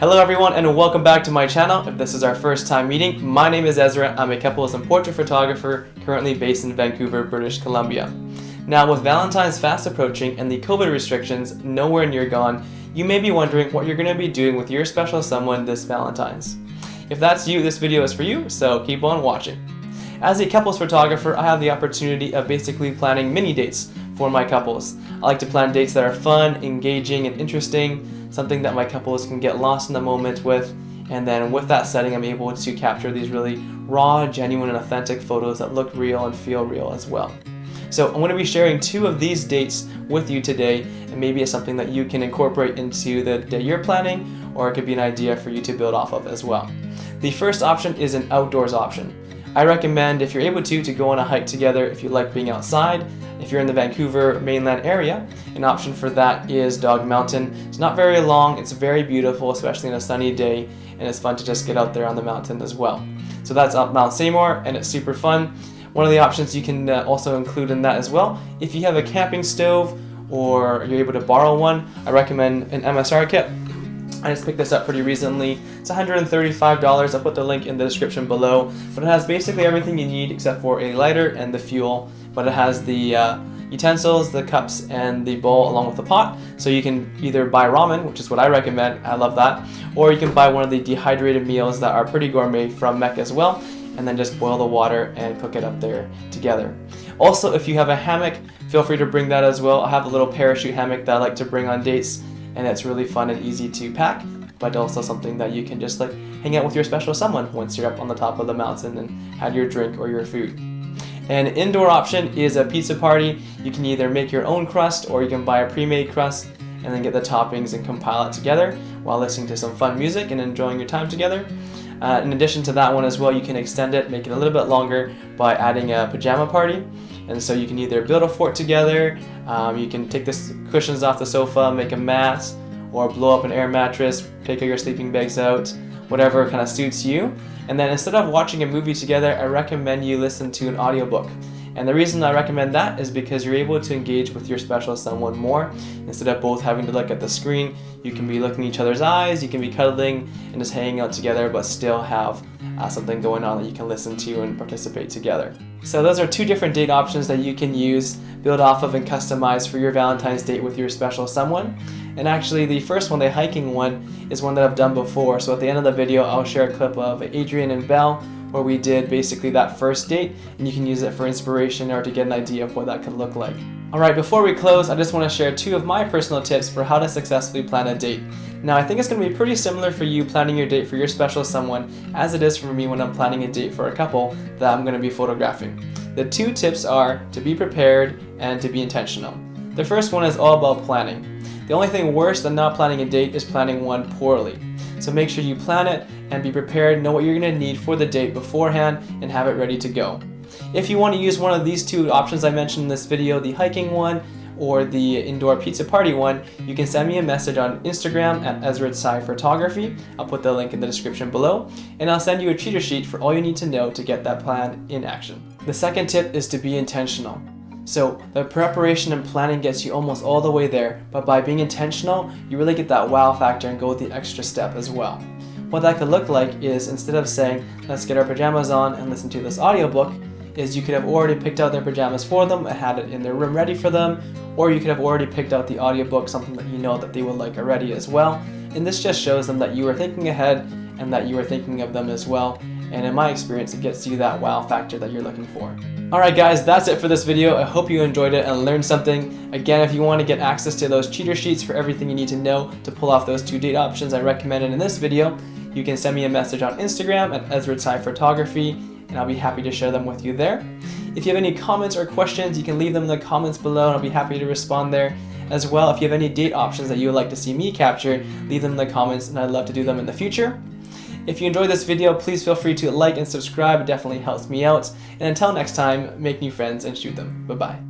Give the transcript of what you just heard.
Hello everyone and welcome back to my channel. If this is our first time meeting, my name is Ezra. I'm a couples and portrait photographer currently based in Vancouver, British Columbia. Now with Valentine's fast approaching and the COVID restrictions nowhere near gone, you may be wondering what you're going to be doing with your special someone this Valentine's. If that's you, this video is for you, so keep on watching. As a couples photographer, I have the opportunity of basically planning mini dates for my couples. I like to plan dates that are fun, engaging, and interesting, something that my couples can get lost in the moment with, and then with that setting I'm able to capture these really raw, genuine, and authentic photos that look real and feel real as well. So I'm going to be sharing 2 of these dates with you today, and maybe it's something that you can incorporate into the day you're planning, or it could be an idea for you to build off of as well. The first option is an outdoors option. I recommend, if you're able to go on a hike together if you like being outside. If you're in the Vancouver mainland area, an option for that is Dog Mountain. It's not very long, it's very beautiful, especially on a sunny day, and it's fun to just get out there on the mountain as well. So that's up Mount Seymour, and it's super fun. One of the options you can also include in that as well, if you have a camping stove or you're able to borrow one, I recommend an MSR kit. I just picked this up pretty recently. It's $135. I'll put the link in the description below, but it has basically everything you need except for a lighter and the fuel, but it has the utensils, the cups, and the bowl along with the pot, so you can either buy ramen, which is what I recommend, I love that, or you can buy one of the dehydrated meals that are pretty gourmet from Mecca as well, and then just boil the water and cook it up there together. Also, if you have a hammock, feel free to bring that as well. I have a little parachute hammock that I like to bring on dates, and it's really fun and easy to pack, but also something that you can just like hang out with your special someone once you're up on the top of the mountain and had your drink or your food. An indoor option is a pizza party. You can either make your own crust or you can buy a pre-made crust and then get the toppings and compile it together while listening to some fun music and enjoying your time together. In addition to that one as well, you can extend it, make it a little bit longer by adding a pajama party. And so you can either build a fort together, you can take the cushions off the sofa, make a mat, or blow up an air mattress, take your sleeping bags out, whatever kind of suits you. And then instead of watching a movie together, I recommend you listen to an audiobook. And the reason I recommend that is because you're able to engage with your special someone more. Instead of both having to look at the screen, you can be looking in each other's eyes, you can be cuddling and just hanging out together, but still have something going on that you can listen to and participate together. So those are 2 different date options that you can use, build off of, and customize for your Valentine's date with your special someone. And actually the first one, the hiking one, is one that I've done before. So at the end of the video, I'll share a clip of Adrian and Belle where we did basically that first date, and you can use it for inspiration or to get an idea of what that could look like. Alright, before we close, I just want to share 2 of my personal tips for how to successfully plan a date. Now I think it's going to be pretty similar for you planning your date for your special someone as it is for me when I'm planning a date for a couple that I'm going to be photographing. The 2 tips are to be prepared and to be intentional. The first one is all about planning. The only thing worse than not planning a date is planning one poorly. So make sure you plan it and be prepared, know what you're going to need for the date beforehand, and have it ready to go. If you want to use one of these 2 options I mentioned in this video, the hiking one or the indoor pizza party one, you can send me a message on Instagram at outdoorsy photography. I'll put the link in the description below, and I'll send you a cheater sheet for all you need to know to get that plan in action. The second tip is to be intentional. So the preparation and planning gets you almost all the way there, but by being intentional, you really get that wow factor and go the extra step as well. What that could look like is, instead of saying, let's get our pajamas on and listen to this audiobook, is you could have already picked out their pajamas for them and had it in their room ready for them, or you could have already picked out the audiobook, something that you know that they would like already as well. And this just shows them that you were thinking ahead and that you were thinking of them as well. And in my experience, it gets you that wow factor that you're looking for. Alright guys, that's it for this video. I hope you enjoyed it and learned something. Again, if you want to get access to those cheater sheets for everything you need to know to pull off those 2 date options I recommended in this video, you can send me a message on Instagram at outdoorsy photography, and I'll be happy to share them with you there. If you have any comments or questions, you can leave them in the comments below and I'll be happy to respond there. As well, if you have any date options that you would like to see me capture, leave them in the comments and I'd love to do them in the future. If you enjoyed this video, please feel free to like and subscribe. It definitely helps me out. And until next time, make new friends and shoot them. Bye-bye.